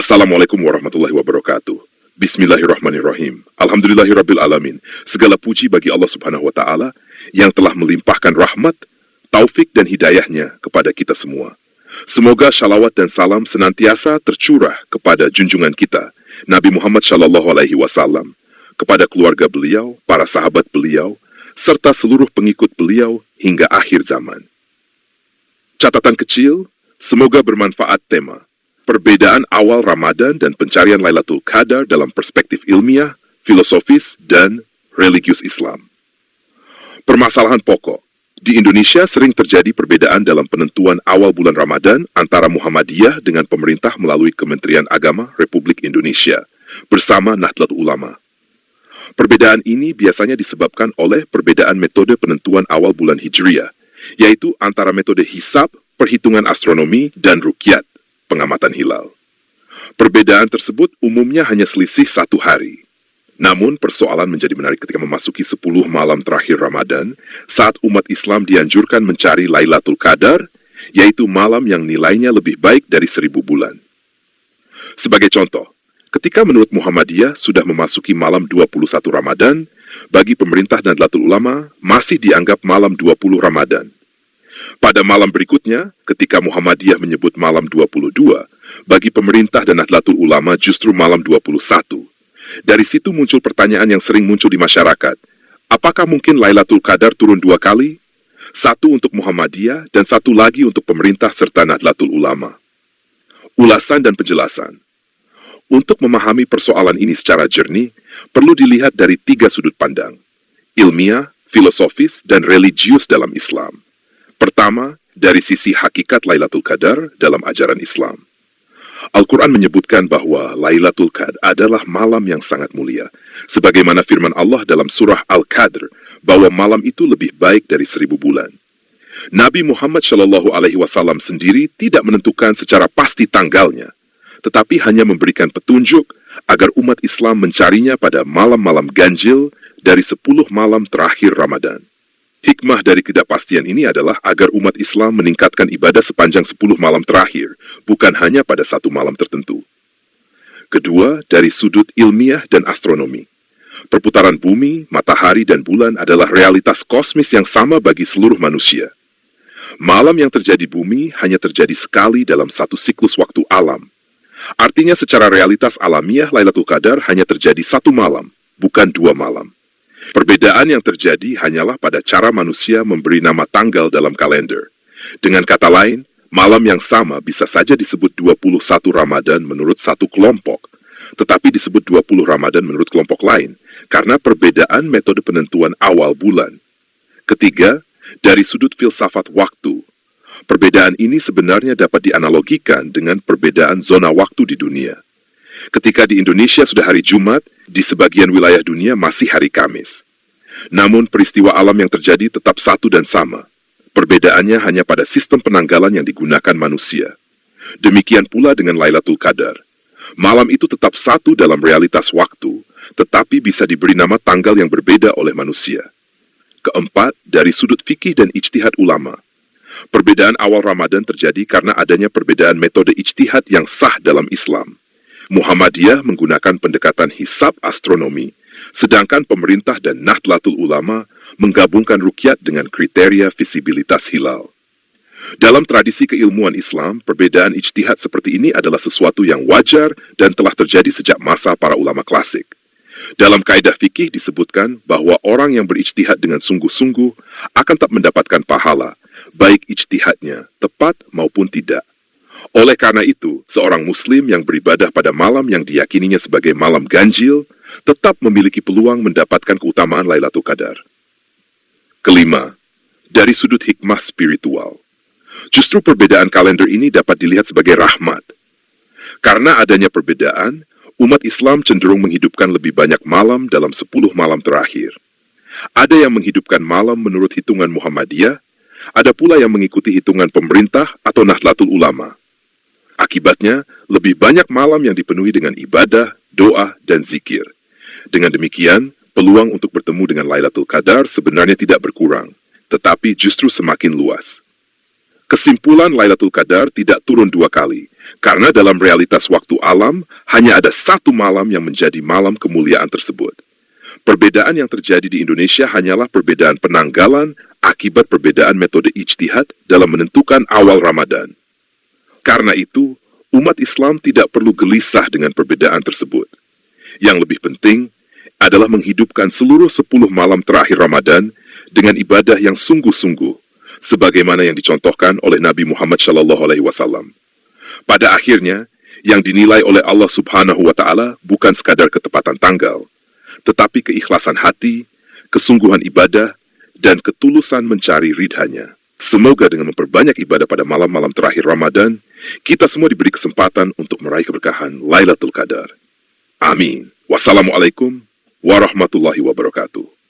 Assalamualaikum warahmatullahi wabarakatuh. Bismillahirrahmanirrahim. Alhamdulillahirrabbilalamin. Segala puji bagi Allah subhanahu wa ta'ala yang telah melimpahkan rahmat, taufik dan hidayahnya kepada kita semua. Semoga shalawat dan salam senantiasa tercurah kepada junjungan kita, Nabi Muhammad Shallallahu Alaihi Wasallam, kepada keluarga beliau, para sahabat beliau, serta seluruh pengikut beliau hingga akhir zaman. Catatan kecil, semoga bermanfaat tema perbedaan awal Ramadan dan pencarian Lailatul Qadar dalam perspektif ilmiah, filosofis, dan religius Islam. Permasalahan pokok. Di Indonesia sering terjadi perbedaan dalam penentuan awal bulan Ramadan antara Muhammadiyah dengan pemerintah melalui Kementerian Agama Republik Indonesia bersama Nahdlatul Ulama. Perbedaan ini biasanya disebabkan oleh perbedaan metode penentuan awal bulan Hijriyah, yaitu antara metode hisab, perhitungan astronomi, dan ruqyat, pengamatan hilal. Perbedaan tersebut umumnya hanya selisih 1 hari. Namun, persoalan menjadi menarik ketika memasuki 10 malam terakhir Ramadan, saat umat Islam dianjurkan mencari Lailatul Qadar, yaitu malam yang nilainya lebih baik dari 1000 bulan. Sebagai contoh, ketika menurut Muhammadiyah sudah memasuki malam 21 Ramadan, bagi pemerintah Nahdlatul Ulama masih dianggap malam 20 Ramadan. Pada malam berikutnya, ketika Muhammadiyah menyebut malam 22, bagi pemerintah dan Nahdlatul Ulama justru malam 21. Dari situ muncul pertanyaan yang sering muncul di masyarakat. Apakah mungkin Lailatul Qadar turun 2 kali? 1 untuk Muhammadiyah dan 1 lagi untuk pemerintah serta Nahdlatul Ulama. Ulasan dan penjelasan. Untuk memahami persoalan ini secara jernih, perlu dilihat dari 3 sudut pandang: ilmiah, filosofis, dan religius dalam Islam. Pertama, dari sisi hakikat Lailatul Qadar dalam ajaran Islam. Al-Quran menyebutkan bahwa Lailatul Qadar adalah malam yang sangat mulia. Sebagaimana firman Allah dalam surah Al-Qadr, bahwa malam itu lebih baik dari 1000 bulan. Nabi Muhammad SAW sendiri tidak menentukan secara pasti tanggalnya, tetapi hanya memberikan petunjuk agar umat Islam mencarinya pada malam-malam ganjil dari 10 malam terakhir Ramadan. Hikmah dari ketidakpastian ini adalah agar umat Islam meningkatkan ibadah sepanjang 10 malam terakhir, bukan hanya pada 1 malam tertentu. Kedua, dari sudut ilmiah dan astronomi. Perputaran bumi, matahari, dan bulan adalah realitas kosmis yang sama bagi seluruh manusia. Malam yang terjadi bumi hanya terjadi sekali dalam 1 siklus waktu alam. Artinya secara realitas alamiah Lailatul Qadar hanya terjadi 1 malam, bukan 2 malam. Perbedaan yang terjadi hanyalah pada cara manusia memberi nama tanggal dalam kalender. Dengan kata lain, malam yang sama bisa saja disebut 21 Ramadan menurut satu kelompok, tetapi disebut 20 Ramadan menurut kelompok lain, karena perbedaan metode penentuan awal bulan. Ketiga, dari sudut filsafat waktu. Perbedaan ini sebenarnya dapat dianalogikan dengan perbedaan zona waktu di dunia. Ketika di Indonesia sudah hari Jumat, di sebagian wilayah dunia masih hari Kamis. Namun peristiwa alam yang terjadi tetap satu dan sama. Perbedaannya hanya pada sistem penanggalan yang digunakan manusia. Demikian pula dengan Lailatul Qadar. Malam itu tetap satu dalam realitas waktu, tetapi bisa diberi nama tanggal yang berbeda oleh manusia. Keempat, dari sudut fikih dan ijtihad ulama. Perbedaan awal Ramadan terjadi karena adanya perbedaan metode ijtihad yang sah dalam Islam. Muhammadiyah menggunakan pendekatan hisab astronomi, sedangkan pemerintah dan Nahdlatul Ulama menggabungkan ruqyat dengan kriteria visibilitas hilal. Dalam tradisi keilmuan Islam, perbedaan ijtihad seperti ini adalah sesuatu yang wajar dan telah terjadi sejak masa para ulama klasik. Dalam kaidah fikih disebutkan bahwa orang yang berijtihad dengan sungguh-sungguh akan tak mendapatkan pahala, baik ijtihadnya tepat maupun tidak. Oleh karena itu, seorang muslim yang beribadah pada malam yang diyakininya sebagai malam ganjil, tetap memiliki peluang mendapatkan keutamaan Lailatul Qadar. Kelima, dari sudut hikmah spiritual. Justru perbedaan kalender ini dapat dilihat sebagai rahmat. Karena adanya perbedaan, umat Islam cenderung menghidupkan lebih banyak malam dalam 10 malam terakhir. Ada yang menghidupkan malam menurut hitungan Muhammadiyah, ada pula yang mengikuti hitungan pemerintah atau Nahdlatul Ulama. Akibatnya, lebih banyak malam yang dipenuhi dengan ibadah, doa, dan zikir. Dengan demikian, peluang untuk bertemu dengan Lailatul Qadar sebenarnya tidak berkurang, tetapi justru semakin luas. Kesimpulan Lailatul Qadar tidak turun 2 kali, Karena dalam realitas waktu alam, hanya ada satu malam yang menjadi malam kemuliaan tersebut. Perbedaan yang terjadi di Indonesia hanyalah perbedaan penanggalan akibat perbedaan metode ijtihad dalam menentukan awal Ramadan. Karena itu, umat Islam tidak perlu gelisah dengan perbedaan tersebut. Yang lebih penting adalah menghidupkan seluruh 10 malam terakhir Ramadan dengan ibadah yang sungguh-sungguh, sebagaimana yang dicontohkan oleh Nabi Muhammad SAW. Pada akhirnya, yang dinilai oleh Allah Subhanahu wa Ta'ala bukan sekadar ketepatan tanggal, tetapi keikhlasan hati, kesungguhan ibadah, dan ketulusan mencari ridhanya. Semoga dengan memperbanyak ibadah pada malam-malam terakhir Ramadan, kita semua diberi kesempatan untuk meraih keberkahan Lailatul Qadar. Amin. Wassalamualaikum warahmatullahi wabarakatuh.